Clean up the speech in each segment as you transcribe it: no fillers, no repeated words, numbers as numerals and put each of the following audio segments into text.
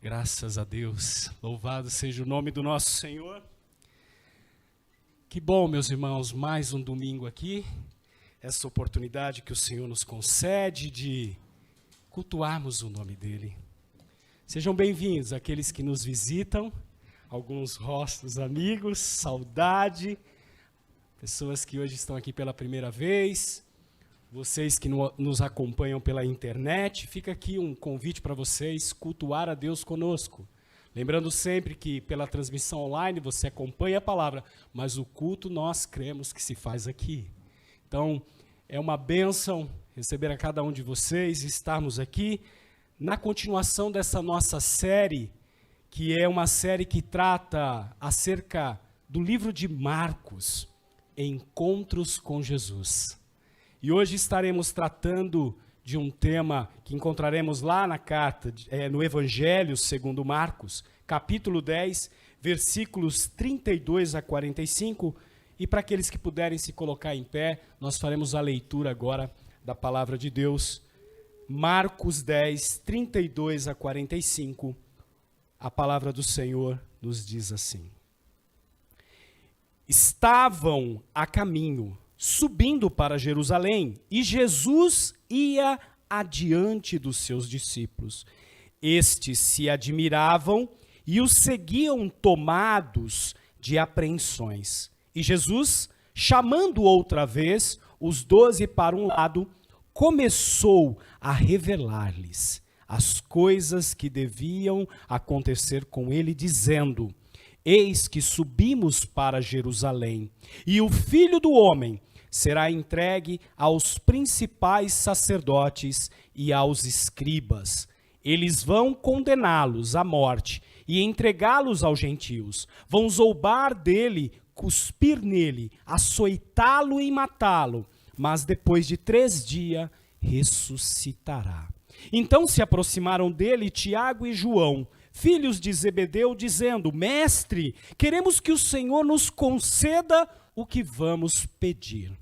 Graças a Deus, louvado seja o nome do nosso Senhor. Que bom, meus irmãos, mais um domingo aqui, essa oportunidade que o Senhor nos concede de cultuarmos o nome dEle. Sejam bem-vindos aqueles que nos visitam, alguns rostos amigos, saudade, pessoas que hoje estão aqui pela primeira vez, vocês que nos acompanham pela internet, fica aqui um convite para vocês cultuar a Deus conosco. Lembrando sempre que pela transmissão online você acompanha a palavra, mas o culto nós cremos que se faz aqui. Então, é uma bênção receber a cada um de vocês e estarmos aqui na continuação dessa nossa série, que é uma série que trata acerca do livro de Marcos, Encontros com Jesus. E hoje estaremos tratando de um tema que encontraremos lá na carta, no Evangelho segundo Marcos, capítulo 10, versículos 32 a 45. E para aqueles que puderem se colocar em pé, nós faremos a leitura agora da palavra de Deus. Marcos 10, 32 a 45. A palavra do Senhor nos diz assim: Estavam a caminho, subindo para Jerusalém, e Jesus ia adiante dos seus discípulos. Estes se admiravam e o seguiam tomados de apreensões. E Jesus, chamando outra vez os 12 para um lado, começou a revelar-lhes as coisas que deviam acontecer com ele, dizendo: Eis que subimos para Jerusalém, e o Filho do Homem será entregue aos principais sacerdotes e aos escribas. Eles vão condená-los à morte e entregá-los aos gentios. Vão zombar dele, cuspir nele, açoitá-lo e matá-lo. Mas depois de 3 dias ressuscitará. Então se aproximaram dele Tiago e João, filhos de Zebedeu, dizendo: Mestre, queremos que o Senhor nos conceda o que vamos pedir.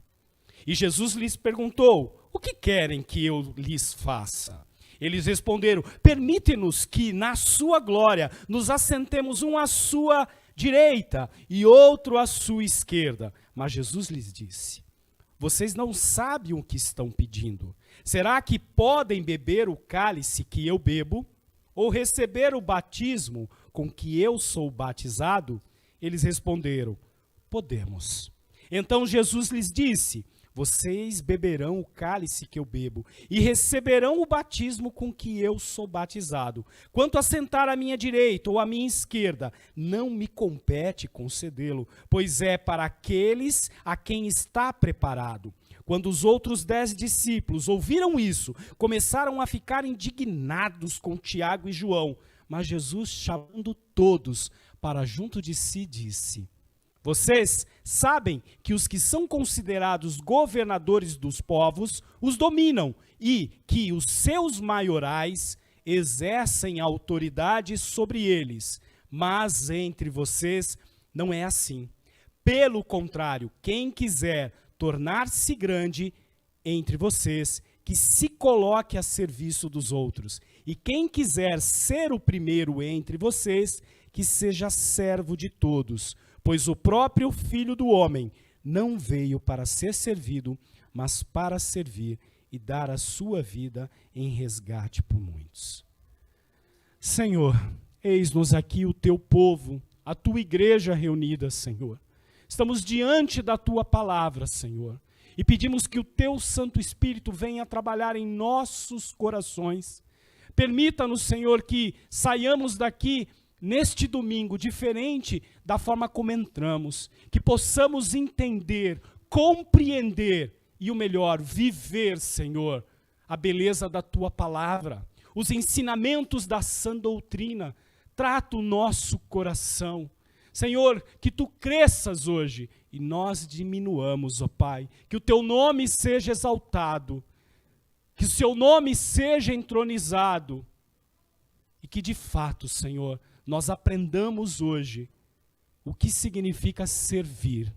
E Jesus lhes perguntou: O que querem que eu lhes faça? Eles responderam: Permite-nos que na sua glória nos assentemos um à sua direita e outro à sua esquerda. Mas Jesus lhes disse: Vocês não sabem o que estão pedindo. Será que podem beber o cálice que eu bebo? Ou receber o batismo com que eu sou batizado? Eles responderam: Podemos. Então Jesus lhes disse: Vocês beberão o cálice que eu bebo e receberão o batismo com que eu sou batizado. Quanto a sentar à minha direita ou à minha esquerda, não me compete concedê-lo, pois é para aqueles a quem está preparado. Quando os outros 10 discípulos ouviram isso, começaram a ficar indignados com Tiago e João. Mas Jesus, chamando todos para junto de si, disse: Vocês sabem que os que são considerados governadores dos povos os dominam e que os seus maiorais exercem autoridade sobre eles. Mas entre vocês não é assim. Pelo contrário, quem quiser tornar-se grande entre vocês, que se coloque a serviço dos outros. E quem quiser ser o primeiro entre vocês, que seja servo de todos. Pois o próprio Filho do Homem não veio para ser servido, mas para servir e dar a sua vida em resgate por muitos. Senhor, eis-nos aqui o teu povo, a tua igreja reunida, Senhor. Estamos diante da tua palavra, Senhor, e pedimos que o teu Santo Espírito venha trabalhar em nossos corações. Permita-nos, Senhor, que saiamos daqui neste domingo, diferente da forma como entramos, que possamos entender, compreender e, o melhor, viver, Senhor, a beleza da Tua palavra, os ensinamentos da sã doutrina. Trata o nosso coração. Senhor, que Tu cresças hoje e nós diminuamos, ó Pai, que o Teu nome seja exaltado, que o Seu nome seja entronizado e que, de fato, Senhor, nós aprendamos hoje o que significa servir.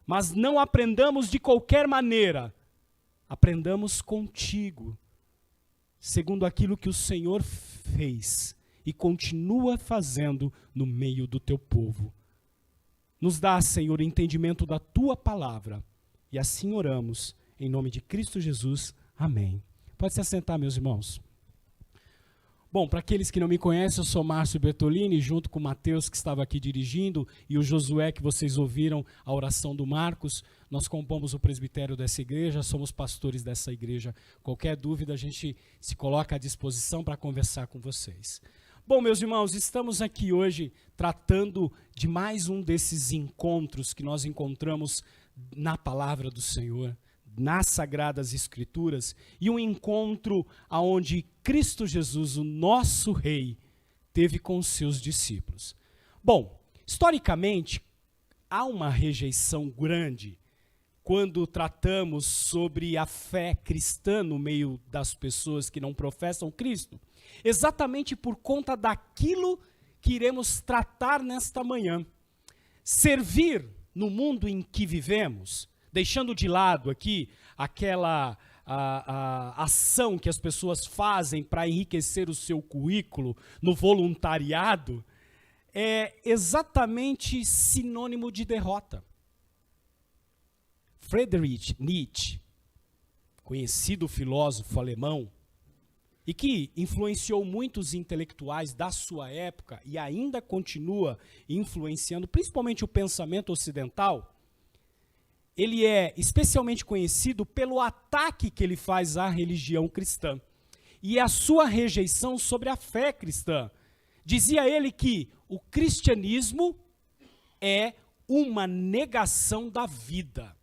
Mas não aprendamos de qualquer maneira. Aprendamos contigo, segundo aquilo que o Senhor fez e continua fazendo no meio do teu povo. Nos dá, Senhor, entendimento da tua palavra. E assim oramos, em nome de Cristo Jesus. Amém. Pode se assentar, meus irmãos. Bom, para aqueles que não me conhecem, eu sou Márcio Bertolini, junto com o Mateus, que estava aqui dirigindo, e o Josué, que vocês ouviram a oração do Marcos. Nós compomos o presbitério dessa igreja, somos pastores dessa igreja. Qualquer dúvida, a gente se coloca à disposição para conversar com vocês. Bom, meus irmãos, estamos aqui hoje tratando de mais um desses encontros que nós encontramos na palavra do Senhor, nas Sagradas Escrituras, e um encontro onde Cristo Jesus, o nosso Rei, teve com os seus discípulos. Bom, historicamente, há uma rejeição grande quando tratamos sobre a fé cristã no meio das pessoas que não professam Cristo, exatamente por conta daquilo que iremos tratar nesta manhã. Servir no mundo em que vivemos, deixando de lado aqui aquela ação que as pessoas fazem para enriquecer o seu currículo no voluntariado, é exatamente sinônimo de derrota. Friedrich Nietzsche, conhecido filósofo alemão, e que influenciou muitos intelectuais da sua época e ainda continua influenciando principalmente o pensamento ocidental, ele é especialmente conhecido pelo ataque que ele faz à religião cristã e a sua rejeição sobre a fé cristã. Dizia ele que o cristianismo é uma negação da vida,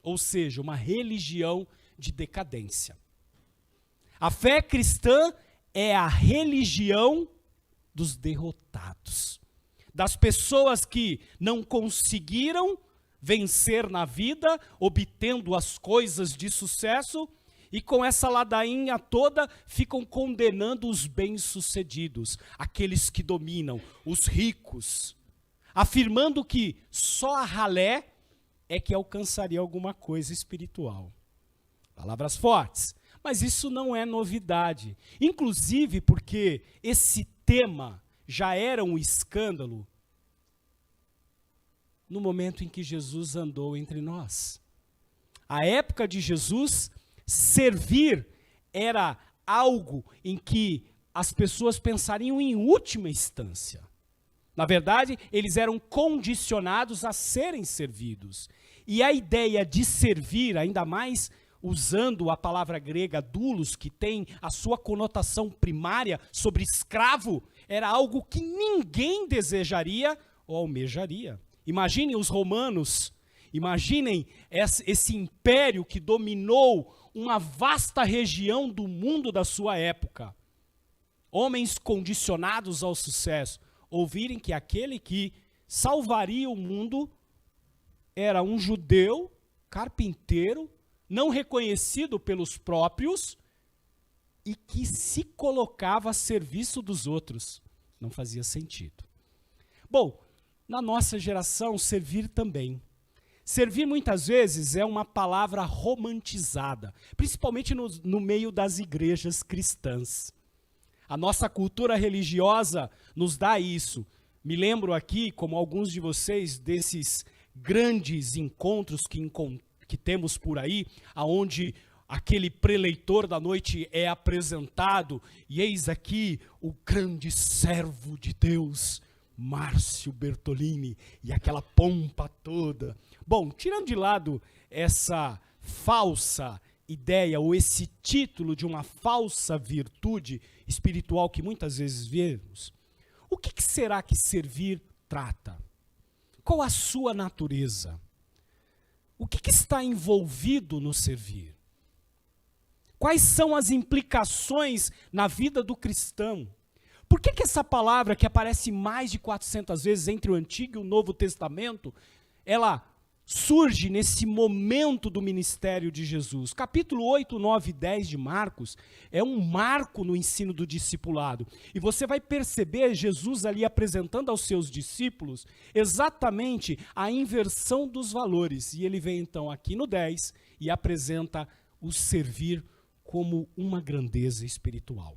ou seja, uma religião de decadência. A fé cristã é a religião dos derrotados, das pessoas que não conseguiram vencer na vida, obtendo as coisas de sucesso, e com essa ladainha toda ficam condenando os bem-sucedidos, aqueles que dominam, os ricos, afirmando que só a ralé é que alcançaria alguma coisa espiritual. Palavras fortes, mas isso não é novidade, inclusive porque esse tema já era um escândalo no momento em que Jesus andou entre nós. A época de Jesus, servir era algo em que as pessoas pensariam em última instância. Na verdade, eles eram condicionados a serem servidos. E a ideia de servir, ainda mais usando a palavra grega doulos, que tem a sua conotação primária sobre escravo, era algo que ninguém desejaria ou almejaria. Imaginem os romanos, imaginem esse império que dominou uma vasta região do mundo da sua época. Homens condicionados ao sucesso, ouvirem que aquele que salvaria o mundo era um judeu, carpinteiro, não reconhecido pelos próprios e que se colocava a serviço dos outros. Não fazia sentido. Bom, na nossa geração, servir também. Servir, muitas vezes, é uma palavra romantizada, principalmente no meio das igrejas cristãs. A nossa cultura religiosa nos dá isso. Me lembro aqui, como alguns de vocês, desses grandes encontros que temos por aí, aonde aquele preleitor da noite é apresentado, e eis aqui o grande servo de Deus, Márcio Bertolini, e aquela pompa toda. Bom, tirando de lado essa falsa ideia ou esse título de uma falsa virtude espiritual que muitas vezes vemos, o que será que servir trata? Qual a sua natureza? O que está envolvido no servir? Quais são as implicações na vida do cristão? Por que essa palavra, que aparece mais de 400 vezes entre o Antigo e o Novo Testamento, ela surge nesse momento do ministério de Jesus? Capítulo 8, 9 e 10 de Marcos é um marco no ensino do discipulado. E você vai perceber Jesus ali apresentando aos seus discípulos exatamente a inversão dos valores. E ele vem então aqui no 10 e apresenta o servir como uma grandeza espiritual.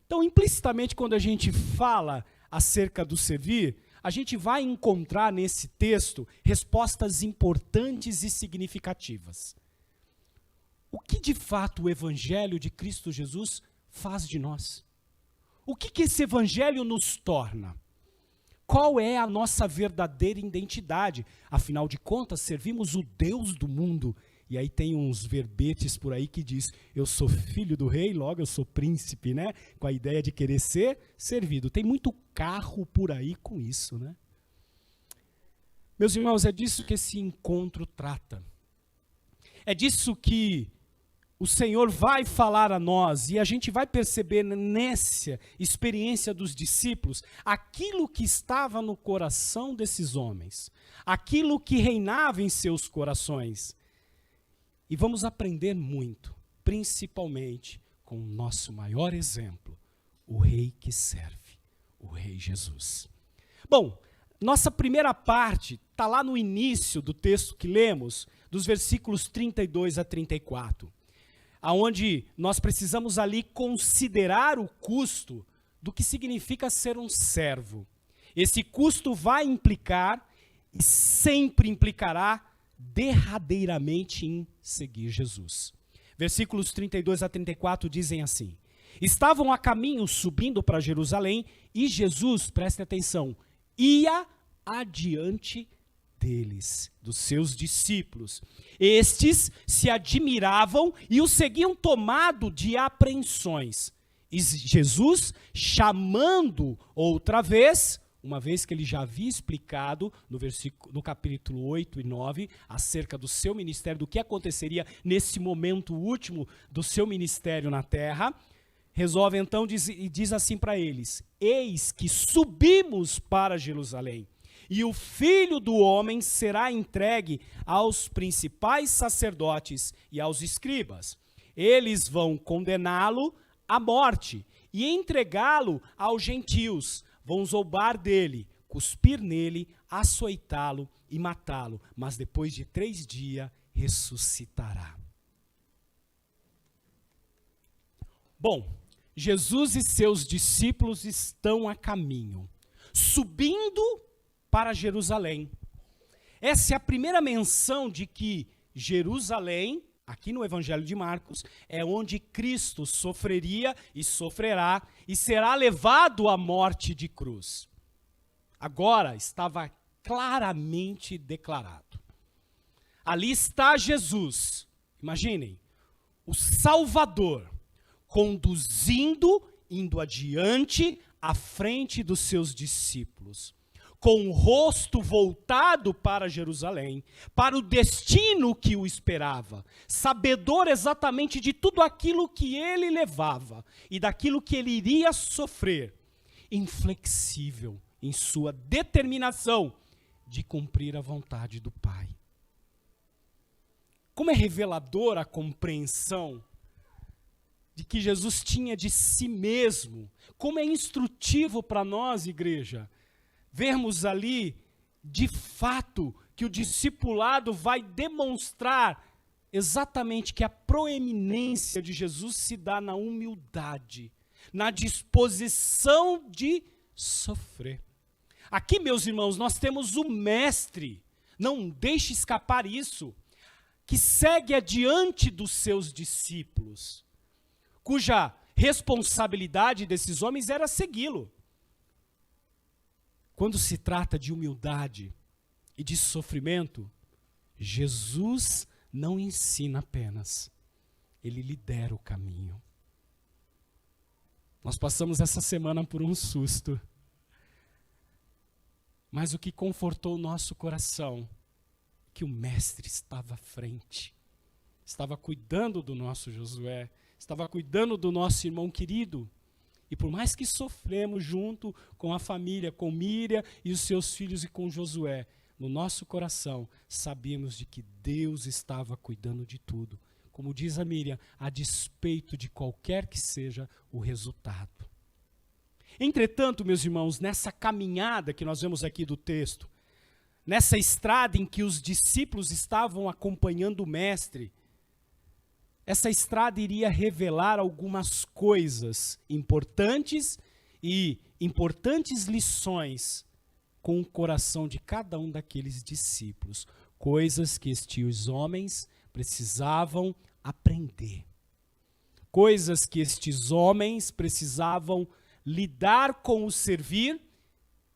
Então, implicitamente, quando a gente fala acerca do servir, a gente vai encontrar nesse texto respostas importantes e significativas. O que de fato o Evangelho de Cristo Jesus faz de nós? O que esse Evangelho nos torna? Qual é a nossa verdadeira identidade? Afinal de contas, servimos o Deus do mundo. E aí tem uns verbetes por aí que diz, eu sou filho do rei, logo eu sou príncipe, né? Com a ideia de querer ser servido. Tem muito carro por aí com isso, né? Meus irmãos, é disso que esse encontro trata. É disso que o Senhor vai falar a nós e a gente vai perceber nessa experiência dos discípulos aquilo que estava no coração desses homens, aquilo que reinava em seus corações. E vamos aprender muito, principalmente com o nosso maior exemplo, o Rei que serve, o Rei Jesus. Bom, nossa primeira parte está lá no início do texto que lemos, dos versículos 32 a 34, aonde nós precisamos ali considerar o custo do que significa ser um servo. Esse custo vai implicar e sempre implicará derradeiramente em seguir Jesus. Versículos 32 a 34 dizem assim: estavam a caminho subindo para Jerusalém e Jesus, preste atenção, ia adiante deles, dos seus discípulos. Estes se admiravam e o seguiam tomado de apreensões. E Jesus, chamando outra vez, uma vez que ele já havia explicado no capítulo 8 e 9, acerca do seu ministério, do que aconteceria nesse momento último do seu ministério na terra, resolve então e diz assim para eles: eis que subimos para Jerusalém, e o Filho do Homem será entregue aos principais sacerdotes e aos escribas. Eles vão condená-lo à morte e entregá-lo aos gentios. Vão zombar dele, cuspir nele, açoitá-lo e matá-lo, mas depois de 3 dias ressuscitará. Bom, Jesus e seus discípulos estão a caminho, subindo para Jerusalém. Essa é a primeira menção de que Jerusalém, aqui no Evangelho de Marcos, é onde Cristo sofreria e sofrerá e será levado à morte de cruz. Agora estava claramente declarado. Ali está Jesus, imaginem, o Salvador, indo adiante à frente dos seus discípulos, com o rosto voltado para Jerusalém, para o destino que o esperava, sabedor exatamente de tudo aquilo que ele levava e daquilo que ele iria sofrer, inflexível em sua determinação de cumprir a vontade do Pai. Como é reveladora a compreensão de que Jesus tinha de si mesmo, como é instrutivo para nós, igreja, vermos ali, de fato, que o discipulado vai demonstrar exatamente que a proeminência de Jesus se dá na humildade, na disposição de sofrer. Aqui, meus irmãos, nós temos o mestre, não deixe escapar isso, que segue adiante dos seus discípulos, cuja responsabilidade desses homens era segui-lo. Quando se trata de humildade e de sofrimento, Jesus não ensina apenas, ele lidera o caminho. Nós passamos essa semana por um susto, mas o que confortou o nosso coração, que o mestre estava à frente, estava cuidando do nosso Josué, estava cuidando do nosso irmão querido. E por mais que sofremos junto com a família, com Miriam e os seus filhos e com Josué, no nosso coração sabíamos de que Deus estava cuidando de tudo. Como diz a Miriam, a despeito de qualquer que seja o resultado. Entretanto, meus irmãos, nessa caminhada que nós vemos aqui do texto, nessa estrada em que os discípulos estavam acompanhando o mestre, essa estrada iria revelar algumas coisas importantes e importantes lições com o coração de cada um daqueles discípulos. Coisas que estes homens precisavam aprender. Coisas que estes homens precisavam lidar com o servir,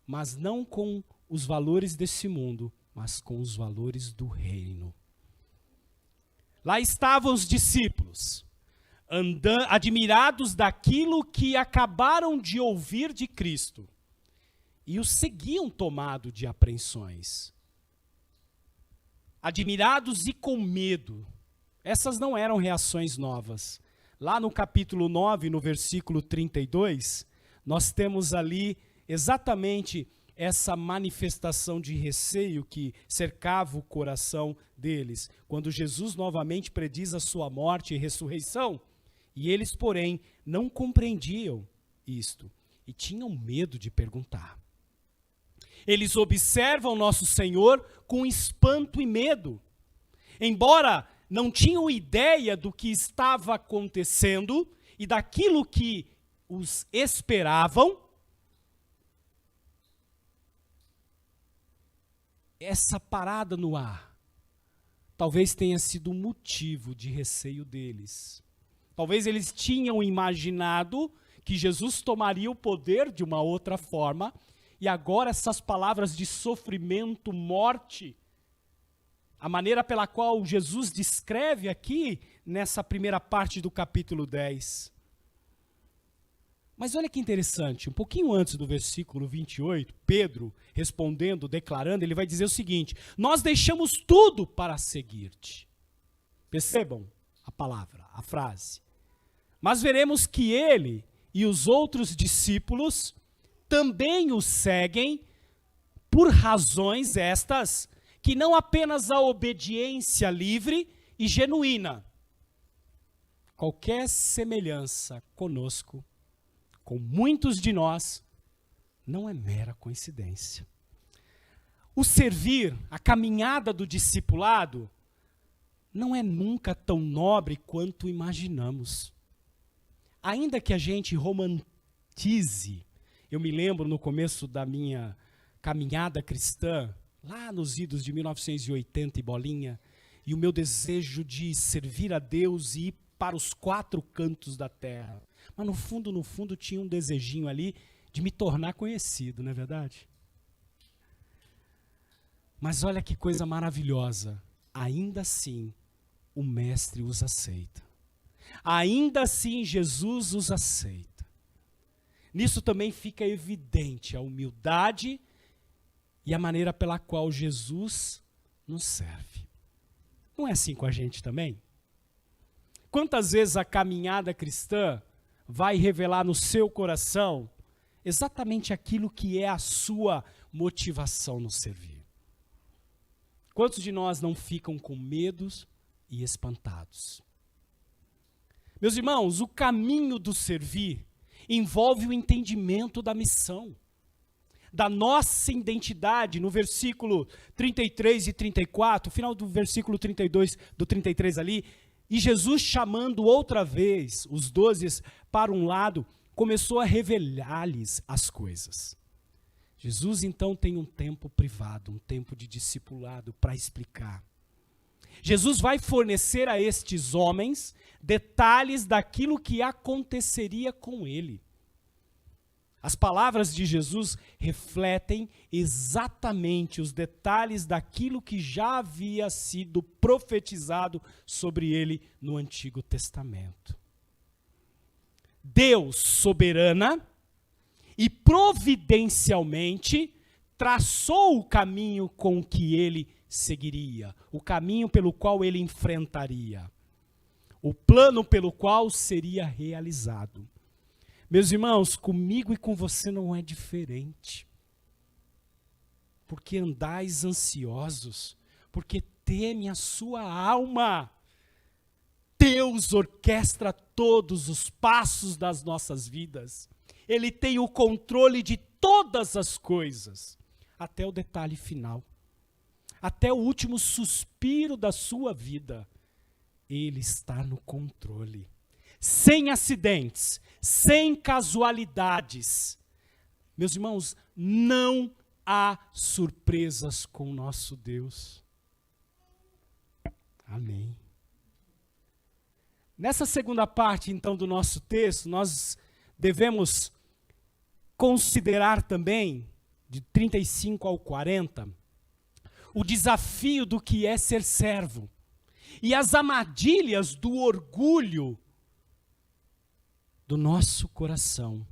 mas não com os valores desse mundo, mas com os valores do reino. Lá estavam os discípulos, admirados daquilo que acabaram de ouvir de Cristo, e os seguiam tomado de apreensões. Admirados e com medo. Essas não eram reações novas. Lá no capítulo 9, no versículo 32, nós temos ali exatamente essa manifestação de receio que cercava o coração deles, quando Jesus novamente prediz a sua morte e ressurreição, e eles, porém, não compreendiam isto, e tinham medo de perguntar. Eles observam nosso Senhor com espanto e medo, embora não tinham ideia do que estava acontecendo e daquilo que os esperavam. Essa parada no ar talvez tenha sido um motivo de receio deles. Talvez eles tinham imaginado que Jesus tomaria o poder de uma outra forma, e agora essas palavras de sofrimento, morte, a maneira pela qual Jesus descreve aqui nessa primeira parte do capítulo 10. Mas olha que interessante, um pouquinho antes do versículo 28, Pedro, respondendo, declarando, ele vai dizer o seguinte: nós deixamos tudo para seguir-te. Percebam a palavra, a frase. Mas veremos que ele e os outros discípulos também o seguem por razões estas, que não apenas a obediência livre e genuína. Qualquer semelhança conosco, com muitos de nós, não é mera coincidência. O servir, a caminhada do discipulado, não é nunca tão nobre quanto imaginamos. Ainda que a gente romantize, eu me lembro no começo da minha caminhada cristã, lá nos idos de 1980 e bolinha, e o meu desejo de servir a Deus e ir para os 4 cantos da terra. Mas no fundo, tinha um desejinho ali de me tornar conhecido, não é verdade? Mas olha que coisa maravilhosa. Ainda assim, o Mestre os aceita. Ainda assim, Jesus os aceita. Nisso também fica evidente a humildade e a maneira pela qual Jesus nos serve. Não é assim com a gente também? Quantas vezes a caminhada cristã vai revelar no seu coração exatamente aquilo que é a sua motivação no servir? Quantos de nós não ficam com medos e espantados? Meus irmãos, o caminho do servir envolve o entendimento da missão, da nossa identidade. No versículo 33 e 34, final do versículo 32, do 33 ali, e Jesus, chamando outra vez os 12 para um lado, começou a revelar-lhes as coisas. Jesus então tem um tempo privado, um tempo de discipulado para explicar. Jesus vai fornecer a estes homens detalhes daquilo que aconteceria com ele. As palavras de Jesus refletem exatamente os detalhes daquilo que já havia sido profetizado sobre ele no Antigo Testamento. Deus, soberana e providencialmente, traçou o caminho com que ele seguiria, o caminho pelo qual ele enfrentaria, o plano pelo qual seria realizado. Meus irmãos, comigo e com você não é diferente. Porque andais ansiosos, porque teme a sua alma. Deus orquestra todos os passos das nossas vidas. Ele tem o controle de todas as coisas, até o detalhe final, até o último suspiro da sua vida. Ele está no controle. Sem acidentes, sem casualidades. Meus irmãos, não há surpresas com o nosso Deus. Amém. Nessa segunda parte, então, do nosso texto, nós devemos considerar também, de 35 ao 40, o desafio do que é ser servo e as armadilhas do orgulho do nosso coração.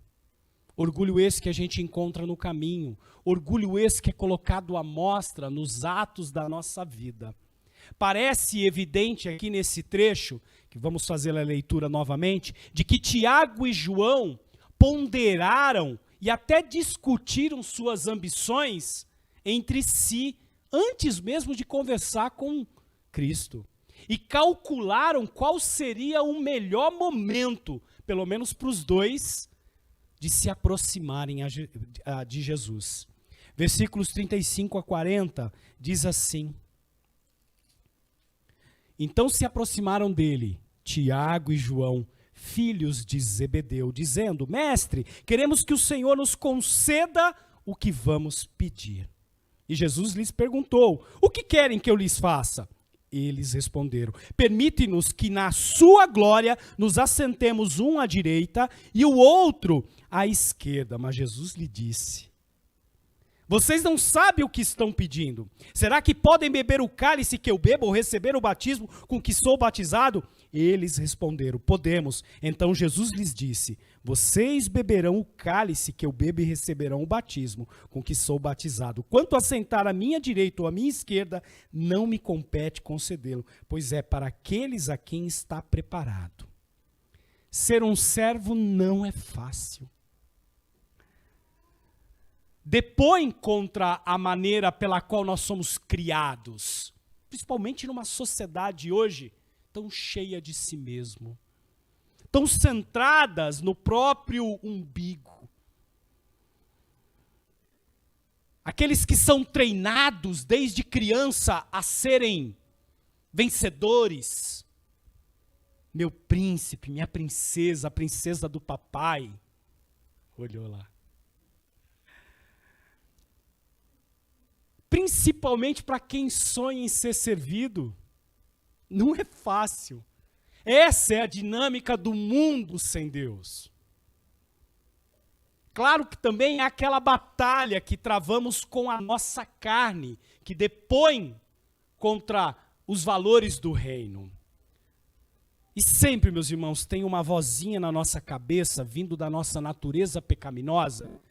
Orgulho esse que a gente encontra no caminho, orgulho esse que é colocado à mostra nos atos da nossa vida. Parece evidente aqui nesse trecho, que vamos fazer a leitura novamente, de que Tiago e João ponderaram e até discutiram suas ambições entre si, antes mesmo de conversar com Cristo. E calcularam qual seria o melhor momento, pelo menos para os dois, de se aproximarem de Jesus. Versículos 35 a 40 diz assim: Então se aproximaram dele, Tiago e João, filhos de Zebedeu, dizendo: Mestre, queremos que o Senhor nos conceda o que vamos pedir. E Jesus lhes perguntou: O que querem que eu lhes faça? Eles responderam: Permite-nos que na sua glória nos assentemos um à direita e o outro à esquerda. Mas Jesus lhe disse: Vocês não sabem o que estão pedindo. Será que podem beber o cálice que eu bebo ou receber o batismo com que sou batizado? Eles responderam: Podemos. Então Jesus lhes disse: Vocês beberão o cálice que eu bebo e receberão o batismo com que sou batizado. Quanto a sentar à minha direita ou à minha esquerda, não me compete concedê-lo, pois é para aqueles a quem está preparado. Ser um servo não é fácil. Depõe contra a maneira pela qual nós somos criados, principalmente numa sociedade hoje tão cheia de si mesmo, tão centradas no próprio umbigo. Aqueles que são treinados desde criança a serem vencedores. Meu príncipe, minha princesa, a princesa do papai. Olhou lá. Principalmente para quem sonha em ser servido, não é fácil. Essa é a dinâmica do mundo sem Deus. Claro que também é aquela batalha que travamos com a nossa carne, que depõe contra os valores do reino. E sempre, meus irmãos, tem uma vozinha na nossa cabeça, vindo da nossa natureza pecaminosa,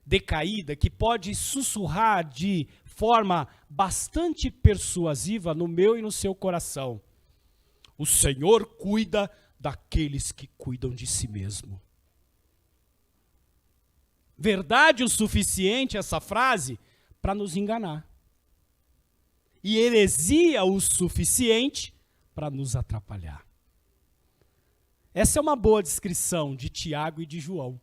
decaída, que pode sussurrar de forma bastante persuasiva no meu e no seu coração: o Senhor cuida daqueles que cuidam de si mesmo. Verdade o suficiente essa frase para nos enganar. E heresia o suficiente para nos atrapalhar. Essa é uma boa descrição de Tiago e de João.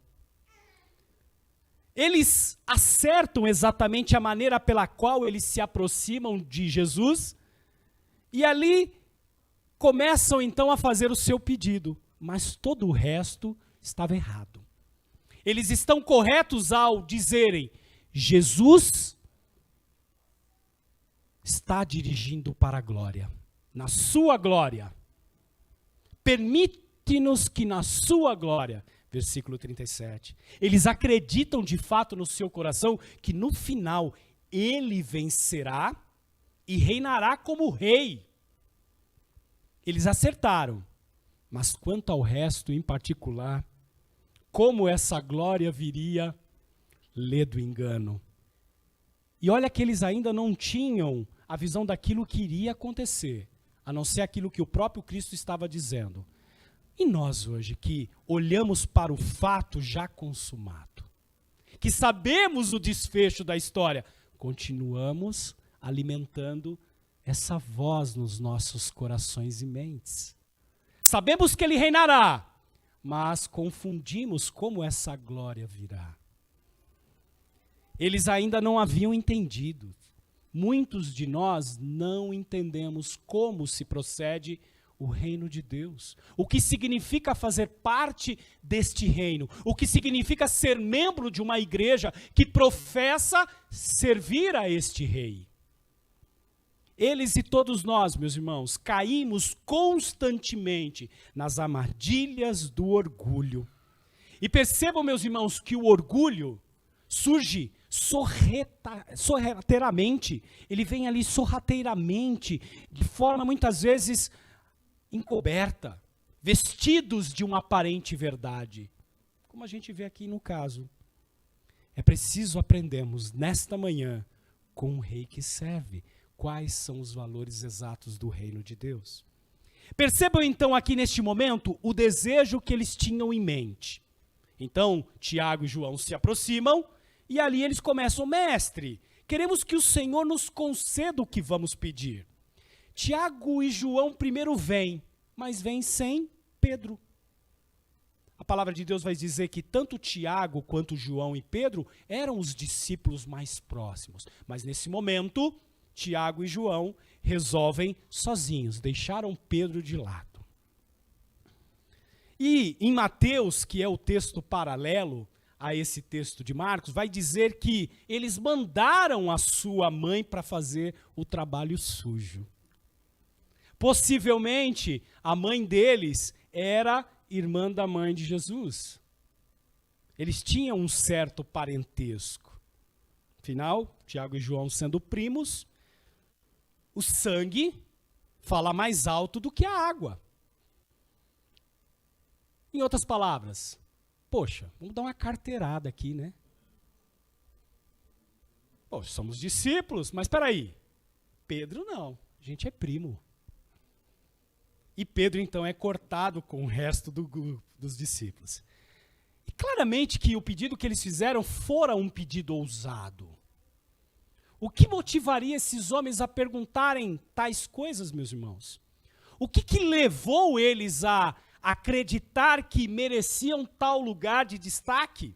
Eles acertam exatamente a maneira pela qual eles se aproximam de Jesus e ali começam então a fazer o seu pedido, mas todo o resto estava errado. Eles estão corretos ao dizerem: Jesus está dirigindo para a glória, na sua glória. Permite-nos que na sua glória. Versículo 37. Eles acreditam de fato no seu coração que no final ele vencerá e reinará como rei. Eles acertaram. Mas quanto ao resto em particular, como essa glória viria, lê do engano. E olha que eles ainda não tinham a visão daquilo que iria acontecer, a não ser aquilo que o próprio Cristo estava dizendo. E nós hoje que olhamos para o fato já consumado, que sabemos o desfecho da história, continuamos alimentando essa voz nos nossos corações e mentes. Sabemos que ele reinará, mas confundimos como essa glória virá. Eles ainda não haviam entendido. Muitos de nós não entendemos como se procede o reino de Deus, o que significa fazer parte deste reino, o que significa ser membro de uma igreja que professa servir a este rei. Eles e todos nós, meus irmãos, caímos constantemente nas armadilhas do orgulho. E percebam, meus irmãos, que o orgulho surge sorrateiramente, ele vem ali sorrateiramente, de forma muitas vezes encoberta, vestidos de uma aparente verdade, como a gente vê aqui no caso. É preciso aprendermos nesta manhã, com o rei que serve, quais são os valores exatos do reino de Deus. Percebam então aqui neste momento o desejo que eles tinham em mente. Então, Tiago e João se aproximam e ali eles começam: mestre, queremos que o Senhor nos conceda o que vamos pedir. Tiago e João primeiro vêm, mas vêm sem Pedro. A palavra de Deus vai dizer que tanto Tiago quanto João e Pedro eram os discípulos mais próximos. Mas nesse momento, Tiago e João resolvem sozinhos, deixaram Pedro de lado. E em Mateus, que é o texto paralelo a esse texto de Marcos, vai dizer que eles mandaram a sua mãe para fazer o trabalho sujo. Possivelmente, a mãe deles era irmã da mãe de Jesus. Eles tinham um certo parentesco. Afinal, Tiago e João sendo primos, o sangue fala mais alto do que a água. Em outras palavras, poxa, vamos dar uma carteirada aqui, né? Poxa, somos discípulos, mas espera aí. Pedro não, a gente é primo. E Pedro, então, é cortado com o resto dos discípulos. E claramente que o pedido que eles fizeram fora um pedido ousado. O que motivaria esses homens a perguntarem tais coisas, meus irmãos? O que levou eles a acreditar que mereciam tal lugar de destaque?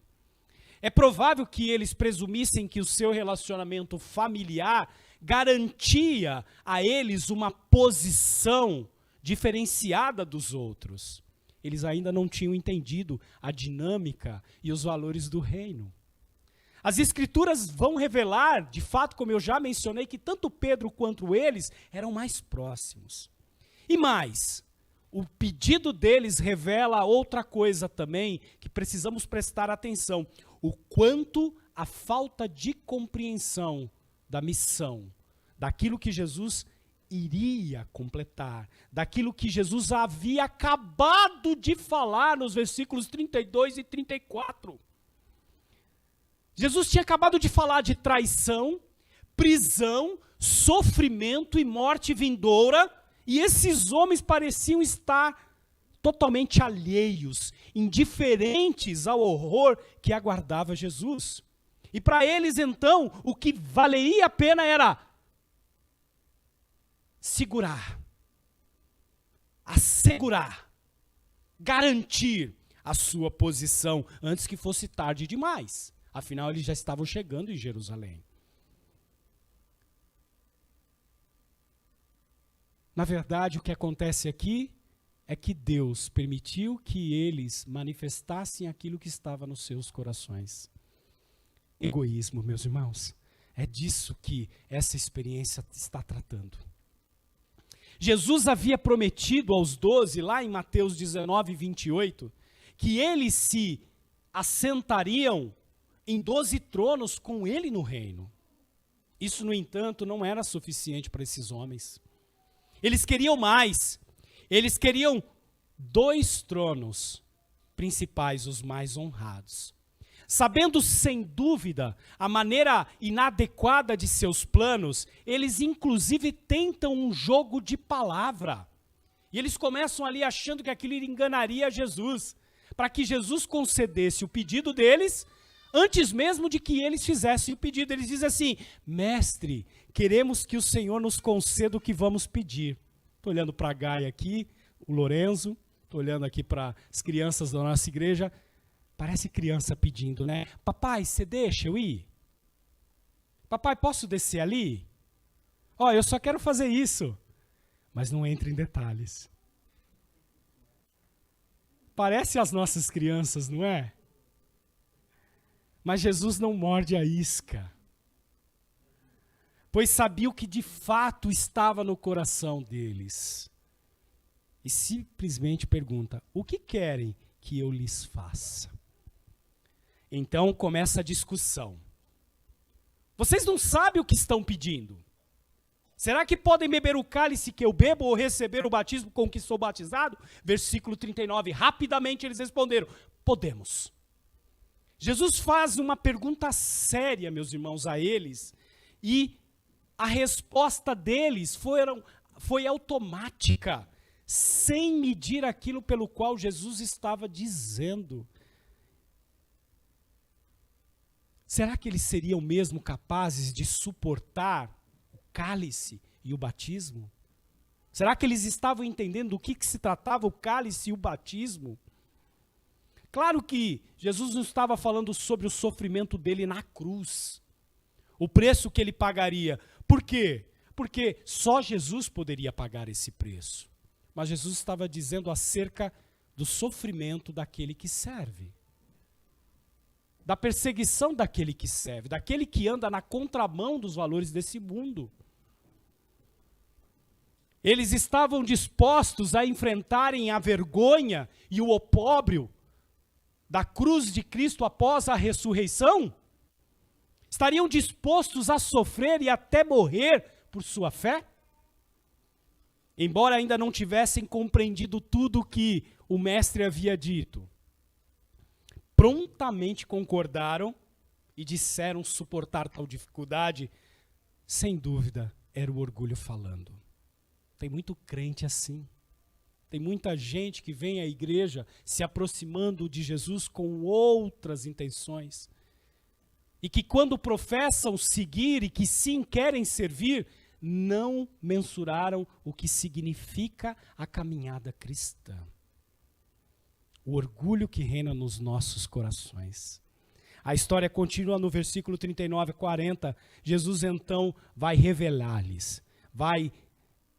É provável que eles presumissem que o seu relacionamento familiar garantia a eles uma posição diferenciada dos outros. Eles ainda não tinham entendido a dinâmica e os valores do reino. As Escrituras vão revelar, de fato, como eu já mencionei, que tanto Pedro quanto eles eram mais próximos. E mais, o pedido deles revela outra coisa também que precisamos prestar atenção: o quanto a falta de compreensão da missão, daquilo que Jesus iria completar, daquilo que Jesus havia acabado de falar nos versículos 32 e 34. Jesus tinha acabado de falar de traição, prisão, sofrimento e morte vindoura, e esses homens pareciam estar totalmente alheios, indiferentes ao horror que aguardava Jesus. E para eles, então, o que valeria a pena era segurar, assegurar, garantir a sua posição antes que fosse tarde demais. Afinal, eles já estavam chegando em Jerusalém. Na verdade, o que acontece aqui é que Deus permitiu que eles manifestassem aquilo que estava nos seus corações. Egoísmo, meus irmãos. É disso que essa experiência está tratando. Jesus havia prometido aos 12, lá em Mateus 19, 28, que eles se assentariam em 12 tronos com ele no reino. Isso, no entanto, não era suficiente para esses homens. Eles queriam mais. Eles queriam 2 tronos principais, os mais honrados. Sabendo sem dúvida a maneira inadequada de seus planos, eles inclusive tentam um jogo de palavra. E eles começam ali achando que aquilo enganaria Jesus, para que Jesus concedesse o pedido deles, antes mesmo de que eles fizessem o pedido. Eles dizem assim: mestre, queremos que o Senhor nos conceda o que vamos pedir. Estou olhando para a Gaia aqui, o Lorenzo, estou olhando aqui para as crianças da nossa igreja. Parece criança pedindo, né? Papai, você deixa eu ir? Papai, posso descer ali? Ó, eu só quero fazer isso. Mas não entra em detalhes. Parece as nossas crianças, não é? Mas Jesus não morde a isca, pois sabia o que de fato estava no coração deles. E simplesmente pergunta: o que querem que eu lhes faça? Então começa a discussão. Vocês não sabem o que estão pedindo? Será que podem beber o cálice que eu bebo ou receber o batismo com que sou batizado? Versículo 39, rapidamente eles responderam: podemos. Jesus faz uma pergunta séria, meus irmãos, a eles, e a resposta deles foi automática, sem medir aquilo pelo qual Jesus estava dizendo. Será que eles seriam mesmo capazes de suportar o cálice e o batismo? Será que eles estavam entendendo do que se tratava o cálice e o batismo? Claro que Jesus não estava falando sobre o sofrimento dele na cruz, o preço que ele pagaria. Por quê? Porque só Jesus poderia pagar esse preço. Mas Jesus estava dizendo acerca do sofrimento daquele que serve, da perseguição daquele que serve, daquele que anda na contramão dos valores desse mundo. Eles estavam dispostos a enfrentarem a vergonha e o opróbrio da cruz de Cristo após a ressurreição? Estariam dispostos a sofrer e até morrer por sua fé? Embora ainda não tivessem compreendido tudo o que o mestre havia dito, prontamente concordaram e disseram suportar tal dificuldade. Sem dúvida, era o orgulho falando. Tem muito crente assim. Tem muita gente que vem à igreja se aproximando de Jesus com outras intenções. E que quando professam seguir e que sim querem servir, não mensuraram o que significa a caminhada cristã. O orgulho que reina nos nossos corações. A história continua no versículo 39 e 40. Jesus então vai revelar-lhes, vai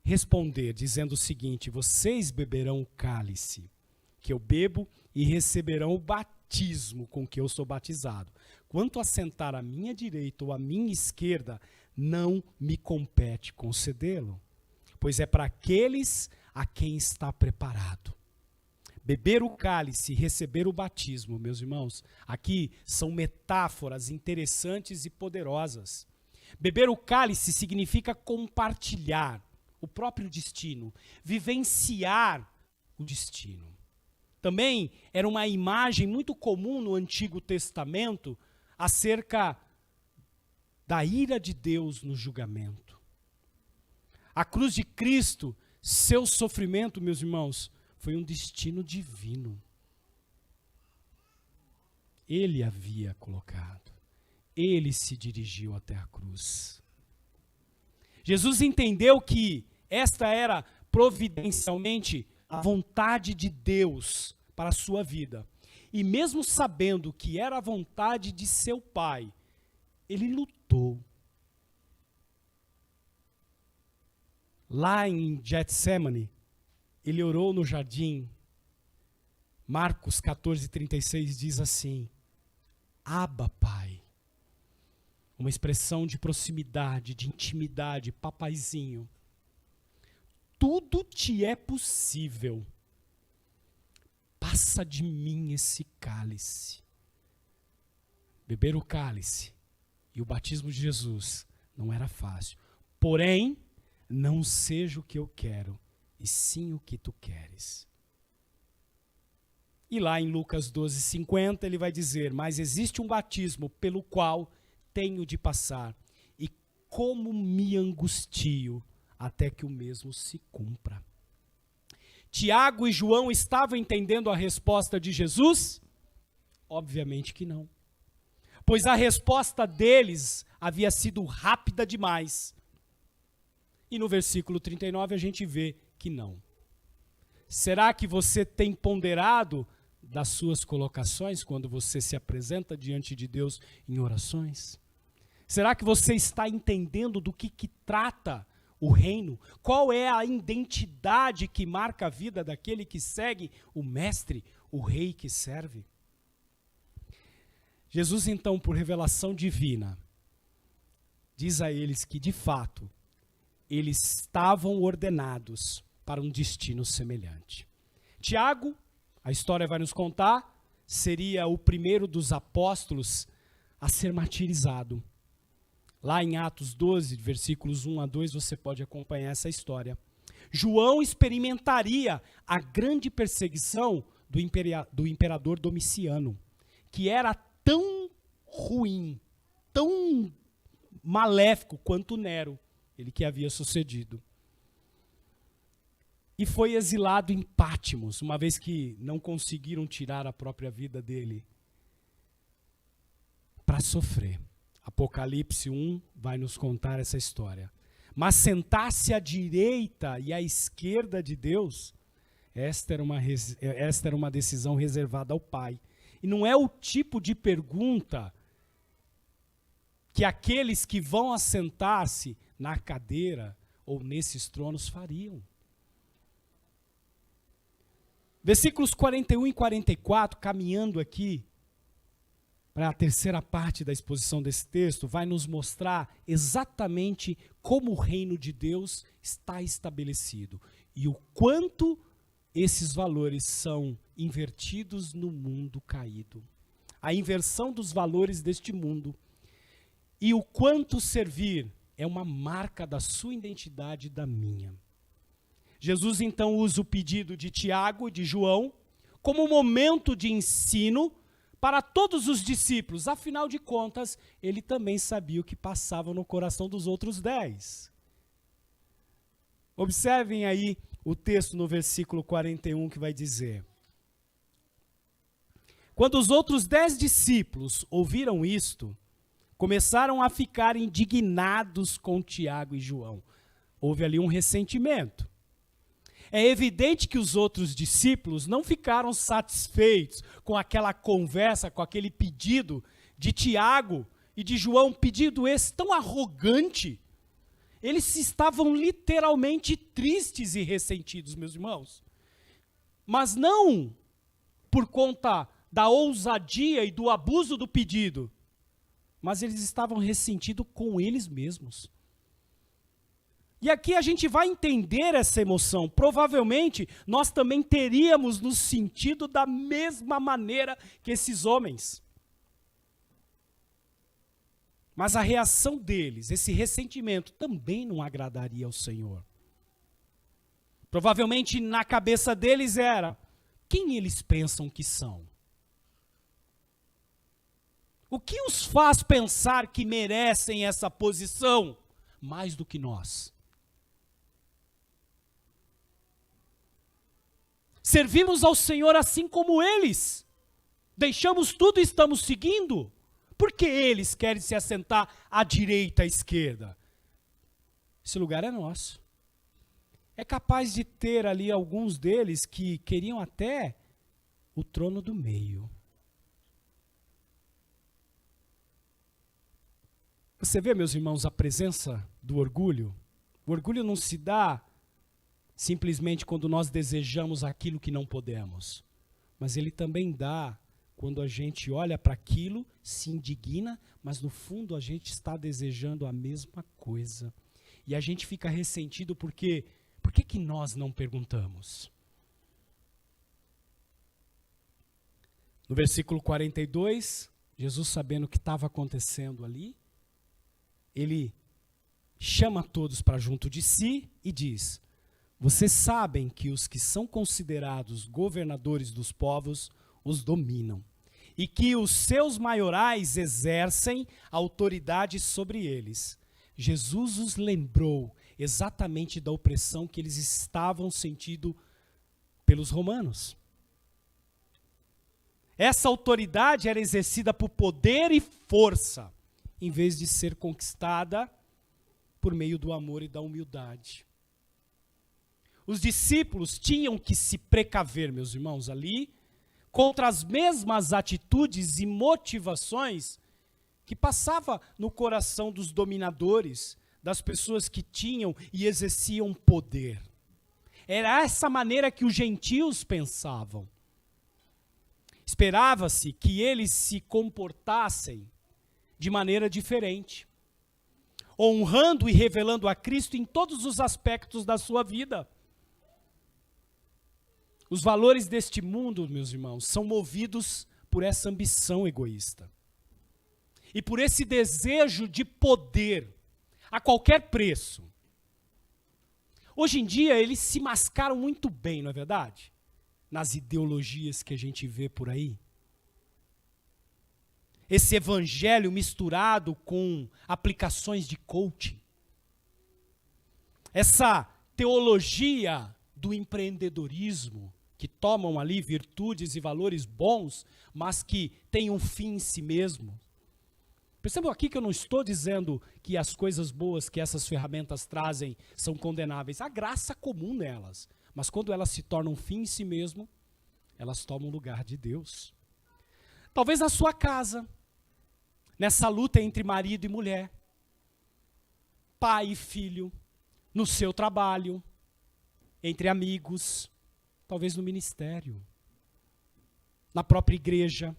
responder, dizendo o seguinte: vocês beberão o cálice que eu bebo e receberão o batismo com que eu sou batizado. Quanto a sentar à minha direita ou à minha esquerda, não me compete concedê-lo, pois é para aqueles a quem está preparado. Beber o cálice e receber o batismo, meus irmãos, aqui são metáforas interessantes e poderosas. Beber o cálice significa compartilhar o próprio destino, vivenciar o destino. Também era uma imagem muito comum no Antigo Testamento acerca da ira de Deus no julgamento. A cruz de Cristo, seu sofrimento, meus irmãos, foi um destino divino. Ele havia colocado. Ele se dirigiu até a cruz. Jesus entendeu que esta era providencialmente a vontade de Deus para a sua vida. E mesmo sabendo que era a vontade de seu Pai, ele lutou. Lá em Getsemane, ele orou no jardim. Marcos 14:36 diz assim: Abba, Pai. Uma expressão de proximidade, de intimidade, papaizinho. Tudo te é possível. Passa de mim esse cálice. Beber o cálice e o batismo de Jesus não era fácil. Porém, não seja o que eu quero, e sim o que tu queres. E lá em Lucas 12:50 ele vai dizer: mas existe um batismo pelo qual tenho de passar, e como me angustio até que o mesmo se cumpra. Tiago e João estavam entendendo a resposta de Jesus? Obviamente que não. Pois a resposta deles havia sido rápida demais. E no versículo 39 a gente vê que não. Será que você tem ponderado das suas colocações quando você se apresenta diante de Deus em orações? Será que você está entendendo do que trata o reino? Qual é a identidade que marca a vida daquele que segue o Mestre, o rei que serve? Jesus, então, por revelação divina, diz a eles que, de fato, eles estavam ordenados para um destino semelhante. Tiago, a história vai nos contar, seria o primeiro dos apóstolos a ser martirizado. Lá em Atos 12, versículos 1 a 2, você pode acompanhar essa história. João experimentaria a grande perseguição do imperador Domiciano, que era tão ruim, tão maléfico quanto Nero, ele que havia sucedido. E foi exilado em Pátimos, uma vez que não conseguiram tirar a própria vida dele, para sofrer. Apocalipse 1 vai nos contar essa história. Mas sentar-se à direita e à esquerda de Deus, esta era uma decisão reservada ao Pai. E não é o tipo de pergunta que aqueles que vão assentar-se na cadeira ou nesses tronos fariam. Versículos 41 e 44, caminhando aqui para a terceira parte da exposição desse texto, vai nos mostrar exatamente como o reino de Deus está estabelecido e o quanto esses valores são invertidos no mundo caído. A inversão dos valores deste mundo e o quanto servir é uma marca da sua identidade e da minha. Jesus então usa o pedido de Tiago e de João como um momento de ensino para todos os discípulos. Afinal de contas, ele também sabia o que passava no coração dos outros 10. Observem aí o texto no versículo 41 que vai dizer: quando os outros 10 discípulos ouviram isto, começaram a ficar indignados com Tiago e João. Houve ali um ressentimento. É evidente que os outros discípulos não ficaram satisfeitos com aquela conversa, com aquele pedido de Tiago e de João, pedido esse tão arrogante. Eles estavam literalmente tristes e ressentidos, meus irmãos. Mas não por conta da ousadia e do abuso do pedido, mas eles estavam ressentidos com eles mesmos. E aqui a gente vai entender essa emoção. Provavelmente nós também teríamos nos sentido da mesma maneira que esses homens. Mas a reação deles, esse ressentimento, também não agradaria ao Senhor. Provavelmente na cabeça deles era: quem eles pensam que são? O que os faz pensar que merecem essa posição mais do que nós? Servimos ao Senhor assim como eles. Deixamos tudo e estamos seguindo. Por que eles querem se assentar à direita, à esquerda? Esse lugar é nosso. É capaz de ter ali alguns deles que queriam até o trono do meio. Você vê, meus irmãos, a presença do orgulho? O orgulho não se dá simplesmente quando nós desejamos aquilo que não podemos. Mas ele também dá quando a gente olha para aquilo, se indigna, mas no fundo a gente está desejando a mesma coisa. E a gente fica ressentido porque, por que nós não perguntamos? No versículo 42, Jesus, sabendo o que estava acontecendo ali, ele chama todos para junto de si e diz: vocês sabem que os que são considerados governadores dos povos os dominam, e que os seus maiorais exercem autoridade sobre eles. Jesus os lembrou exatamente da opressão que eles estavam sentindo pelos romanos. Essa autoridade era exercida por poder e força, em vez de ser conquistada por meio do amor e da humildade. Os discípulos tinham que se precaver, meus irmãos, ali, contra as mesmas atitudes e motivações que passava no coração dos dominadores, das pessoas que tinham e exerciam poder. Era essa maneira que os gentios pensavam. Esperava-se que eles se comportassem de maneira diferente, honrando e revelando a Cristo em todos os aspectos da sua vida. Os valores deste mundo, meus irmãos, são movidos por essa ambição egoísta. E por esse desejo de poder, a qualquer preço. Hoje em dia, eles se mascaram muito bem, não é verdade? Nas ideologias que a gente vê por aí. Esse evangelho misturado com aplicações de coaching. Essa teologia do empreendedorismo, que tomam ali virtudes e valores bons, mas que têm um fim em si mesmo. Percebam aqui que eu não estou dizendo que as coisas boas que essas ferramentas trazem são condenáveis. Há graça comum nelas. Mas quando elas se tornam um fim em si mesmo, elas tomam o lugar de Deus. Talvez na sua casa, nessa luta entre marido e mulher, pai e filho, no seu trabalho, entre amigos, talvez no ministério, na própria igreja.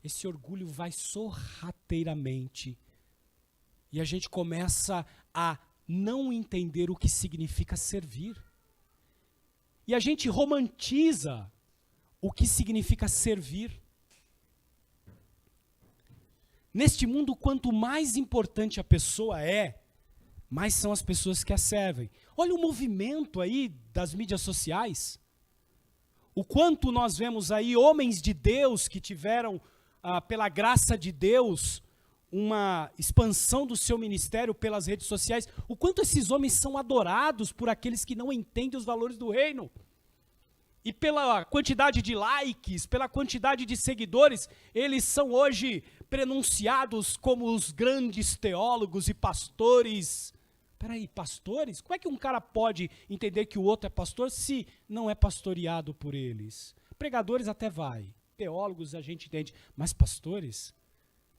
Esse orgulho vai sorrateiramente e a gente começa a não entender o que significa servir. E a gente romantiza o que significa servir. Neste mundo, quanto mais importante a pessoa é, mais são as pessoas que a servem. Olha o movimento aí das mídias sociais. O quanto nós vemos aí homens de Deus que tiveram, pela graça de Deus, uma expansão do seu ministério pelas redes sociais. O quanto esses homens são adorados por aqueles que não entendem os valores do reino. E pela quantidade de likes, pela quantidade de seguidores, eles são hoje prenunciados como os grandes teólogos e pastores. Peraí, pastores? Como é que um cara pode entender que o outro é pastor se não é pastoreado por eles? Pregadores até vai, teólogos a gente entende, mas pastores?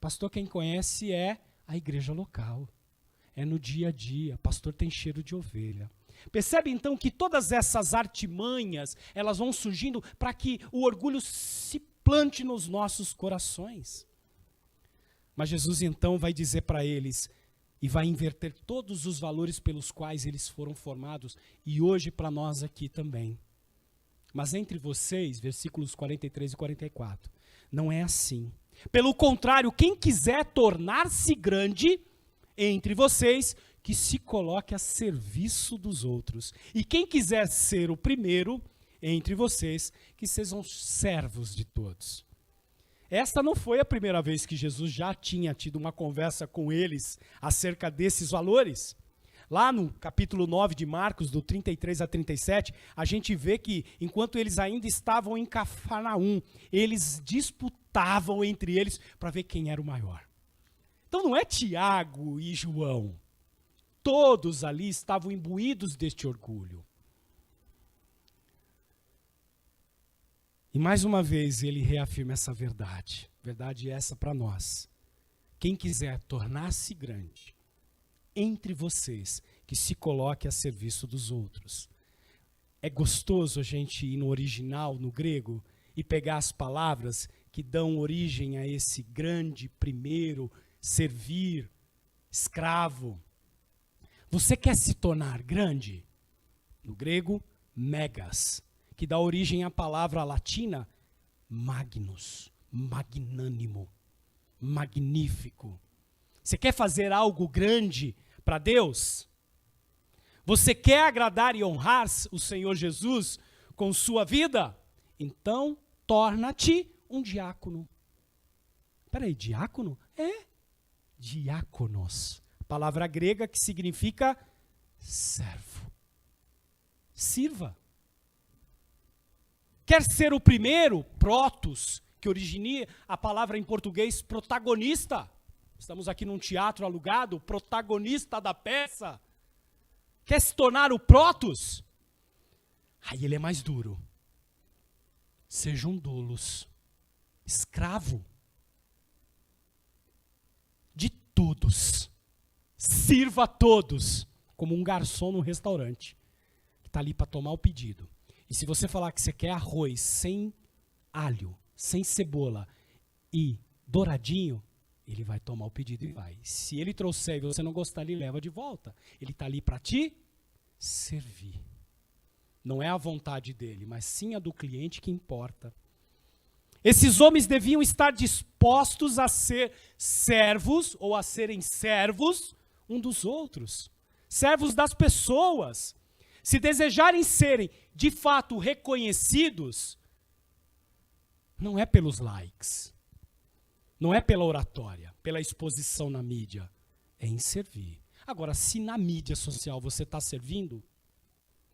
Pastor quem conhece é a igreja local, é no dia a dia, pastor tem cheiro de ovelha. Percebe então que todas essas artimanhas, elas vão surgindo para que o orgulho se plante nos nossos corações. Mas Jesus então vai dizer para eles, e vai inverter todos os valores pelos quais eles foram formados, e hoje para nós aqui também. Mas entre vocês, versículos 43 e 44, não é assim. Pelo contrário, quem quiser tornar-se grande entre vocês, que se coloque a serviço dos outros. E quem quiser ser o primeiro entre vocês, que sejam servos de todos. Esta não foi a primeira vez que Jesus já tinha tido uma conversa com eles acerca desses valores. Lá no capítulo 9 de Marcos, do 33 a 37, a gente vê que, enquanto eles ainda estavam em Cafarnaum, eles disputavam entre eles para ver quem era o maior. Então não é Tiago e João. Todos ali estavam imbuídos deste orgulho. E mais uma vez ele reafirma essa verdade. Verdade essa para nós. Quem quiser tornar-se grande entre vocês, que se coloque a serviço dos outros. É gostoso a gente ir no original, no grego, e pegar as palavras que dão origem a esse grande primeiro, servir, escravo. Você quer se tornar grande? No grego, megas, que dá origem à palavra latina magnus, magnânimo, magnífico. Você quer fazer algo grande para Deus? Você quer agradar e honrar o Senhor Jesus com sua vida? Então, torna-te um diácono. Peraí, diácono? É, diáconos. Palavra grega que significa servo. Sirva. Quer ser o primeiro? Protos, que origina a palavra em português protagonista. Estamos aqui num teatro alugado, protagonista da peça. Quer se tornar o protos? Aí ele é mais duro. Sejam doulos, escravo de todos. Sirva a todos, como um garçom no restaurante, que está ali para tomar o pedido. E se você falar que você quer arroz sem alho, sem cebola e douradinho, ele vai tomar o pedido e vai. Se ele trouxer e você não gostar, ele leva de volta. Ele está ali para te servir. Não é a vontade dele, mas sim a do cliente que importa. Esses homens deviam estar dispostos a ser servos, ou a serem servos um dos outros. Servos das pessoas. Se desejarem serem, de fato, reconhecidos, não é pelos likes, não é pela oratória, pela exposição na mídia, é em servir. Agora, se na mídia social você está servindo,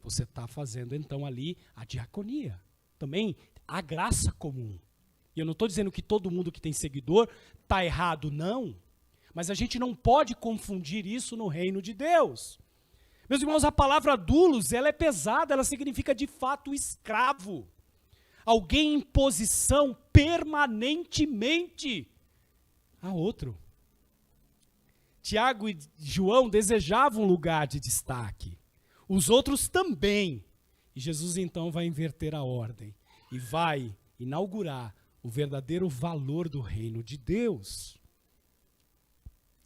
você está fazendo então ali a diaconia. Também a graça comum. E eu não estou dizendo que todo mundo que tem seguidor está errado, não. Mas a gente não pode confundir isso no reino de Deus. Meus irmãos, a palavra doulos, ela é pesada, ela significa de fato escravo. Alguém em posição permanentemente a outro. Tiago e João desejavam um lugar de destaque. Os outros também. E Jesus então vai inverter a ordem e vai inaugurar o verdadeiro valor do reino de Deus.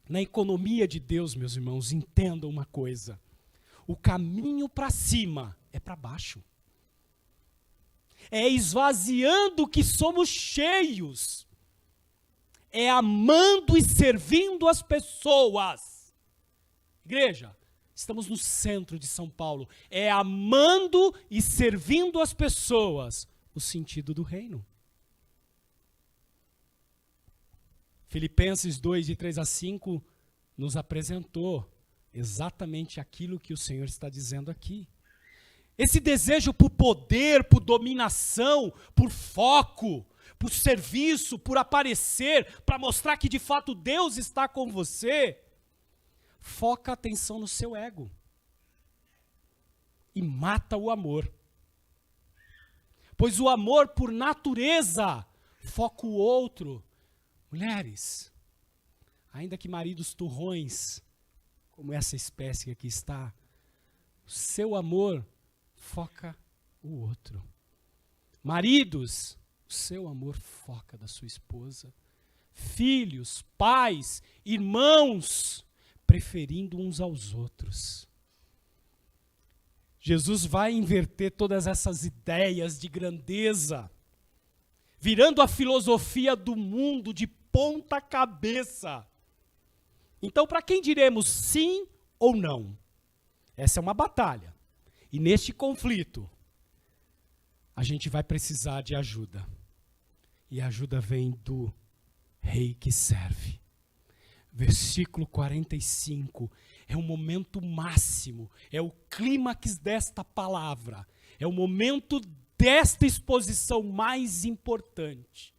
Na economia de Deus, meus irmãos, entendam uma coisa. O caminho para cima é para baixo. É esvaziando que somos cheios. É amando e servindo as pessoas. Igreja, estamos no centro de São Paulo. É amando e servindo as pessoas o sentido do reino. Filipenses 2, de 3 a 5, nos apresentou exatamente aquilo que o Senhor está dizendo aqui. Esse desejo por poder, por dominação, por foco, por serviço, por aparecer, para mostrar que de fato Deus está com você, foca a atenção no seu ego e mata o amor. Pois o amor, por natureza, foca o outro. Mulheres, ainda que maridos turrões, como essa espécie que aqui está, o seu amor foca o outro. Maridos, o seu amor foca da sua esposa. Filhos, pais, irmãos, preferindo uns aos outros. Jesus vai inverter todas essas ideias de grandeza, virando a filosofia do mundo de ponta cabeça. Então, para quem diremos sim ou não? Essa é uma batalha. E neste conflito, a gente vai precisar de ajuda. E a ajuda vem do rei que serve. Versículo 45 é o momento máximo, é o clímax desta palavra, é o momento desta exposição mais importante.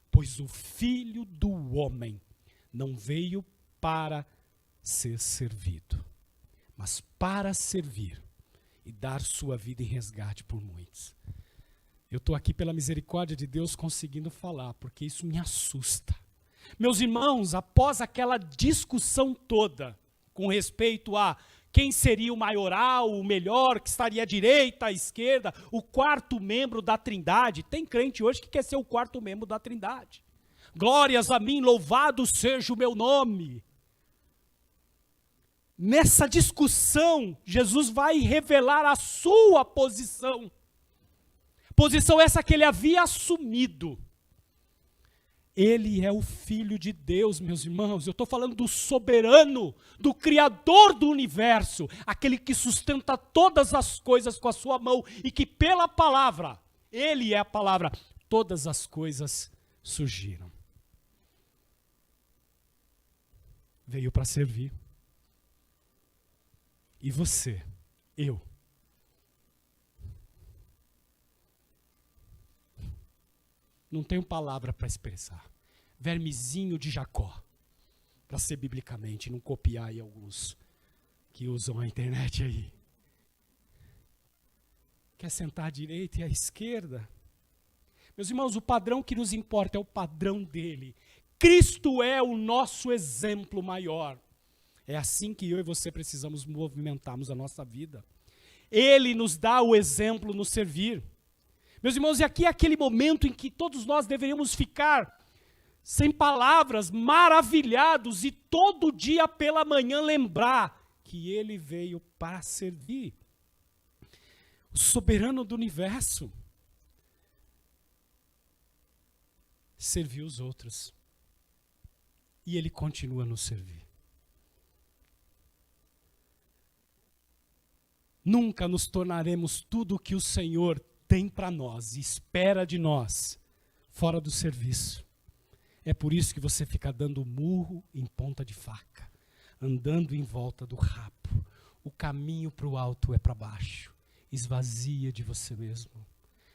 Pois o Filho do Homem não veio para ser servido, mas para servir e dar sua vida em resgate por muitos. Eu estou aqui pela misericórdia de Deus conseguindo falar, porque isso me assusta. Meus irmãos, após aquela discussão toda, com respeito a quem seria o maioral, o melhor, que estaria à direita, à esquerda, o quarto membro da Trindade, tem crente hoje que quer ser o quarto membro da Trindade. Glórias a mim, louvado seja o meu nome. Nessa discussão, Jesus vai revelar a sua posição. Posição essa que ele havia assumido. Ele é o Filho de Deus, meus irmãos. Eu estou falando do soberano, do Criador do universo, aquele que sustenta todas as coisas com a sua mão e que pela palavra, ele é a palavra, todas as coisas surgiram. Veio para servir. E você, eu, não tenho palavra para expressar. Vermezinho de Jacó, para ser biblicamente, não copiar aí alguns que usam a internet aí. Quer sentar à direita e à esquerda? Meus irmãos, o padrão que nos importa é o padrão dele. Cristo é o nosso exemplo maior. É assim que eu e você precisamos movimentarmos a nossa vida. Ele nos dá o exemplo no servir. Meus irmãos, e aqui é aquele momento em que todos nós deveríamos ficar sem palavras, maravilhados, e todo dia pela manhã lembrar que ele veio para servir. O soberano do universo serviu os outros. E ele continua a nos servir. Nunca nos tornaremos tudo o que o Senhor tem para nós e espera de nós, fora do serviço. É por isso que você fica dando murro em ponta de faca, andando em volta do rabo. O caminho para o alto é para baixo. Esvazia de você mesmo.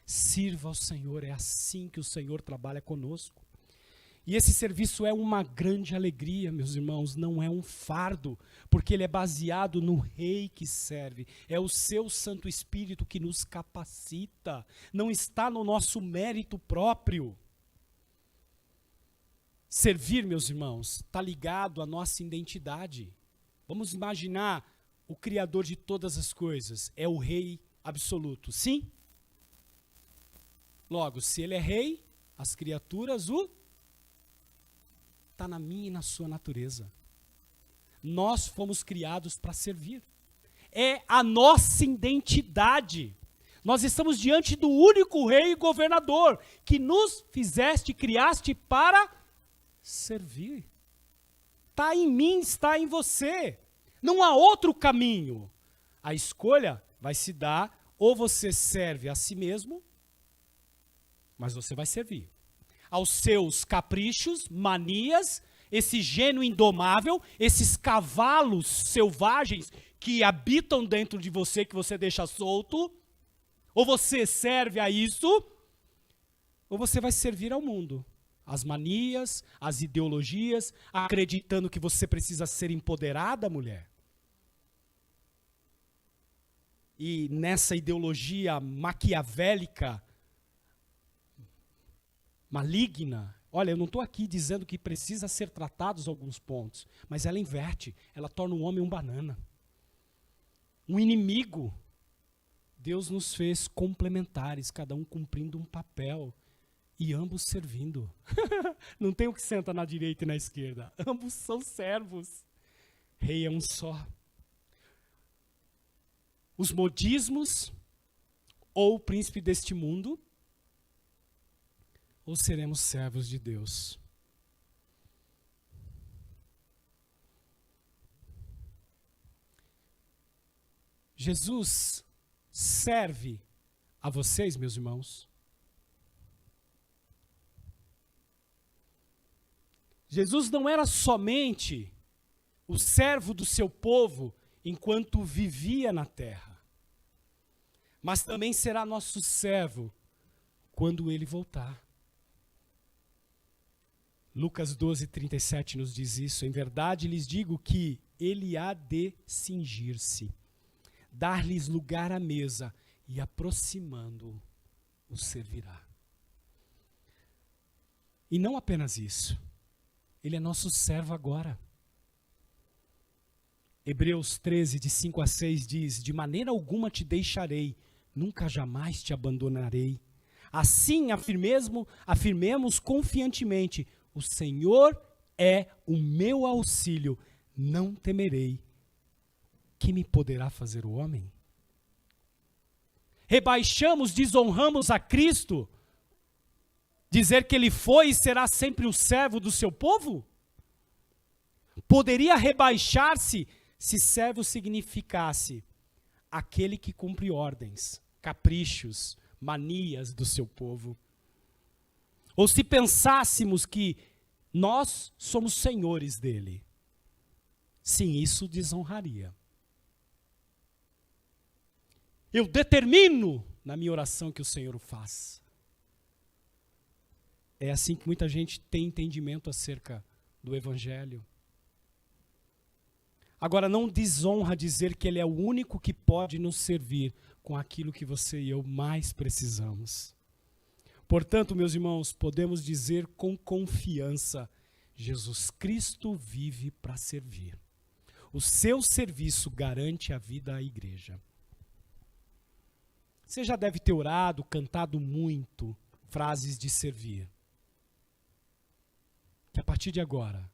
Sirva ao Senhor, é assim que o Senhor trabalha conosco. E esse serviço é uma grande alegria, meus irmãos, não é um fardo, porque ele é baseado no Rei que serve. É o seu Santo Espírito que nos capacita, não está no nosso mérito próprio. Servir, meus irmãos, está ligado à nossa identidade. Vamos imaginar o Criador de todas as coisas, é o Rei absoluto, sim? Logo, se ele é Rei, as criaturas está na minha e na sua natureza. Nós fomos criados para servir. É a nossa identidade. Nós estamos diante do único Rei e Governador que nos fizeste, criaste para servir. Está em mim, está em você. Não há outro caminho. A escolha vai se dar, ou você serve a si mesmo, mas você vai servir aos seus caprichos, manias, esse gênio indomável, esses cavalos selvagens que habitam dentro de você, que você deixa solto, ou você serve a isso, ou você vai servir ao mundo. As manias, as ideologias, acreditando que você precisa ser empoderada, mulher. E nessa ideologia maquiavélica, maligna, olha, eu não estou aqui dizendo que precisa ser tratados alguns pontos, mas ela inverte, ela torna o homem um banana, um inimigo. Deus nos fez complementares, cada um cumprindo um papel e ambos servindo. Não tem o que senta na direita e na esquerda, ambos são servos. Rei é um só. Os modismos ou o príncipe deste mundo, ou seremos servos de Deus? Jesus serve a vocês, meus irmãos? Jesus não era somente o servo do seu povo enquanto vivia na terra, mas também será nosso servo quando ele voltar. Lucas 12:37 nos diz isso. Em verdade lhes digo que ele há de cingir-se, dar-lhes lugar à mesa e aproximando o servirá. E não apenas isso, ele é nosso servo agora. Hebreus 13, de 5 a 6 diz: de maneira alguma te deixarei, nunca jamais te abandonarei. Assim afirmemos confiantemente: o Senhor é o meu auxílio, não temerei. Que me poderá fazer o homem? Rebaixamos, desonramos a Cristo, dizer que ele foi e será sempre o servo do seu povo? Poderia rebaixar-se se servo significasse aquele que cumpre ordens, caprichos, manias do seu povo. Ou se pensássemos que nós somos senhores dele. Sim, isso desonraria. Eu determino na minha oração que o Senhor o faça. É assim que muita gente tem entendimento acerca do Evangelho. Agora, não desonra dizer que ele é o único que pode nos servir com aquilo que você e eu mais precisamos. Portanto, meus irmãos, podemos dizer com confiança: Jesus Cristo vive para servir. O seu serviço garante a vida à igreja. Você já deve ter orado, cantado muito frases de servir. Que a partir de agora,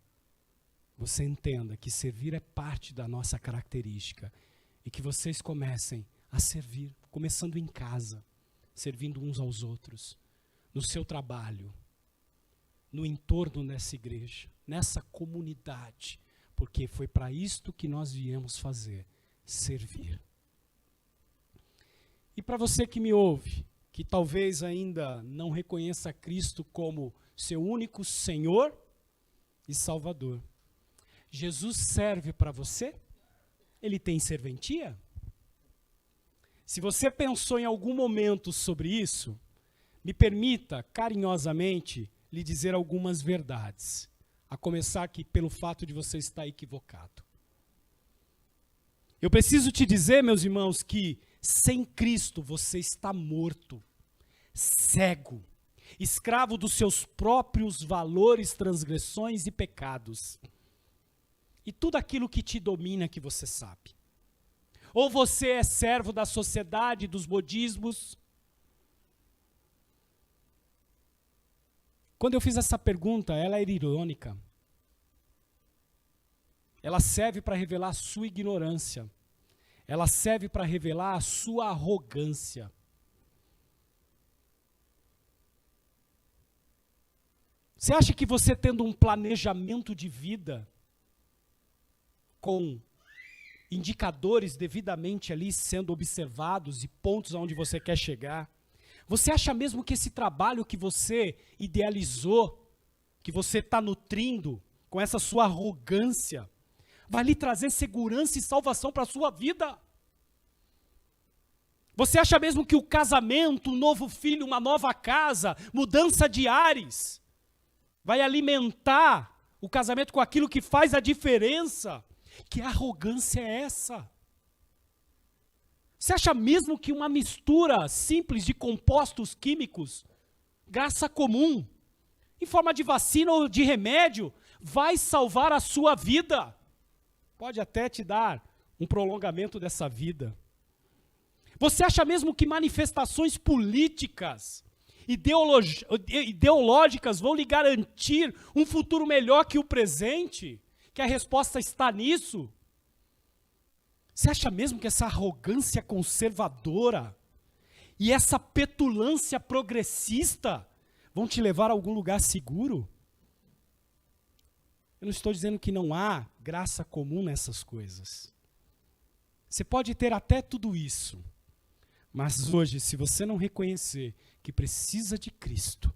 você entenda que servir é parte da nossa característica e que vocês comecem a servir, começando em casa, servindo uns aos outros, no seu trabalho, no entorno dessa igreja, nessa comunidade, porque foi para isto que nós viemos fazer, servir. E para você que me ouve, que talvez ainda não reconheça Cristo como seu único Senhor e Salvador, Jesus serve para você? Ele tem serventia? Se você pensou em algum momento sobre isso, me permita carinhosamente lhe dizer algumas verdades, a começar aqui pelo fato de você estar equivocado. Eu preciso te dizer, meus irmãos, que sem Cristo você está morto, cego, escravo dos seus próprios valores, transgressões e pecados. E tudo aquilo que te domina que você sabe. Ou você é servo da sociedade, dos modismos. Quando eu fiz essa pergunta, ela era irônica. Ela serve para revelar a sua ignorância. Ela serve para revelar a sua arrogância. Você acha que você tendo um planejamento de vida, com indicadores devidamente ali sendo observados e pontos aonde você quer chegar, você acha mesmo que esse trabalho que você idealizou, que você está nutrindo com essa sua arrogância, vai lhe trazer segurança e salvação para a sua vida? Você acha mesmo que o casamento, um novo filho, uma nova casa, mudança de ares, vai alimentar o casamento com aquilo que faz a diferença? Que arrogância é essa? Você acha mesmo que uma mistura simples de compostos químicos, graça comum, em forma de vacina ou de remédio, vai salvar a sua vida? Pode até te dar um prolongamento dessa vida. Você acha mesmo que manifestações políticas, ideológicas vão lhe garantir um futuro melhor que o presente? Que a resposta está nisso? Você acha mesmo que essa arrogância conservadora e essa petulância progressista vão te levar a algum lugar seguro? Eu não estou dizendo que não há graça comum nessas coisas. Você pode ter até tudo isso, mas hoje, se você não reconhecer que precisa de Cristo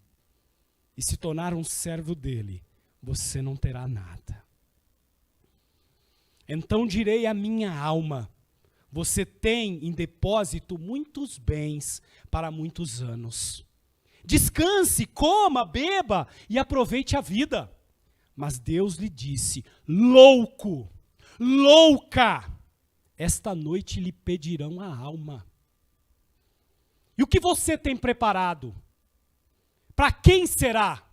e se tornar um servo dele, você não terá nada. Então direi à minha alma: você tem em depósito muitos bens para muitos anos. Descanse, coma, beba e aproveite a vida. Mas Deus lhe disse: louco, louca, esta noite lhe pedirão a alma. E o que você tem preparado? Para quem será?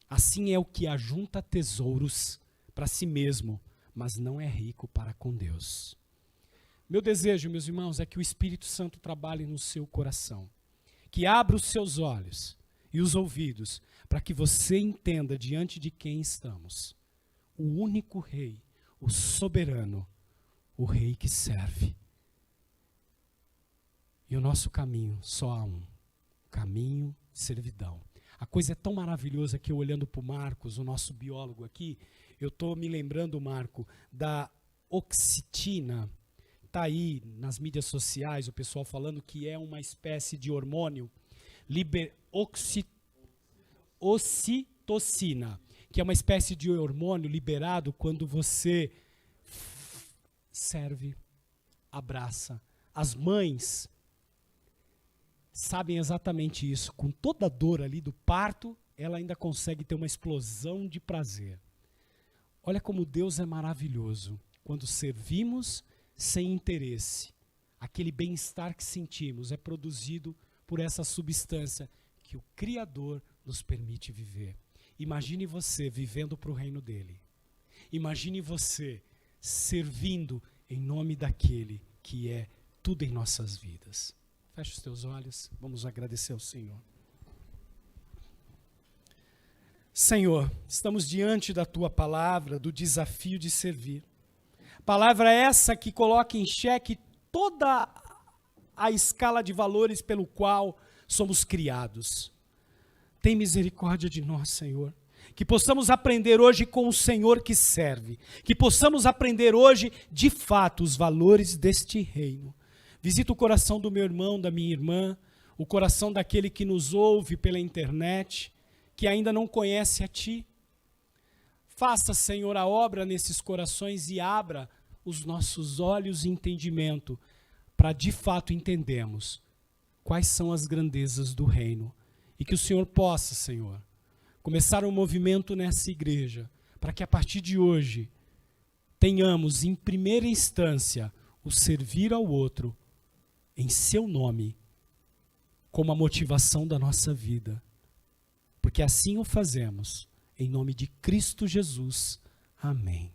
Assim é o que ajunta tesouros para si mesmo, mas não é rico para com Deus. Meu desejo, meus irmãos, é que o Espírito Santo trabalhe no seu coração, que abra os seus olhos e os ouvidos, para que você entenda diante de quem estamos. O único Rei, o soberano, o Rei que serve. E o nosso caminho só há um, caminho de servidão. A coisa é tão maravilhosa que eu, olhando para o Marcos, o nosso biólogo aqui, eu estou me lembrando, Marco, da oxitina. Está aí nas mídias sociais o pessoal falando que é uma espécie de hormônio, ocitocina, que é uma espécie de hormônio liberado quando você serve, abraça. As mães sabem exatamente isso. Com toda a dor ali do parto, ela ainda consegue ter uma explosão de prazer. Olha como Deus é maravilhoso. Quando servimos sem interesse, aquele bem-estar que sentimos é produzido por essa substância que o Criador nos permite viver. Imagine você vivendo para o reino dele. Imagine você servindo em nome daquele que é tudo em nossas vidas. Feche os teus olhos, vamos agradecer ao Senhor. Senhor, estamos diante da Tua palavra, do desafio de servir. Palavra essa que coloca em xeque toda a escala de valores pelo qual somos criados. Tem misericórdia de nós, Senhor. Que possamos aprender hoje com o Senhor que serve. Que possamos aprender hoje, de fato, os valores deste reino. Visita o coração do meu irmão, da minha irmã, o coração daquele que nos ouve pela internet, que ainda não conhece a Ti. Faça, Senhor, a obra nesses corações e abra os nossos olhos e entendimento para, de fato, entendermos quais são as grandezas do reino. E que o Senhor possa, Senhor, começar um movimento nessa igreja, para que a partir de hoje tenhamos, em primeira instância, o servir ao outro, em seu nome, como a motivação da nossa vida. Porque assim o fazemos, em nome de Cristo Jesus. Amém.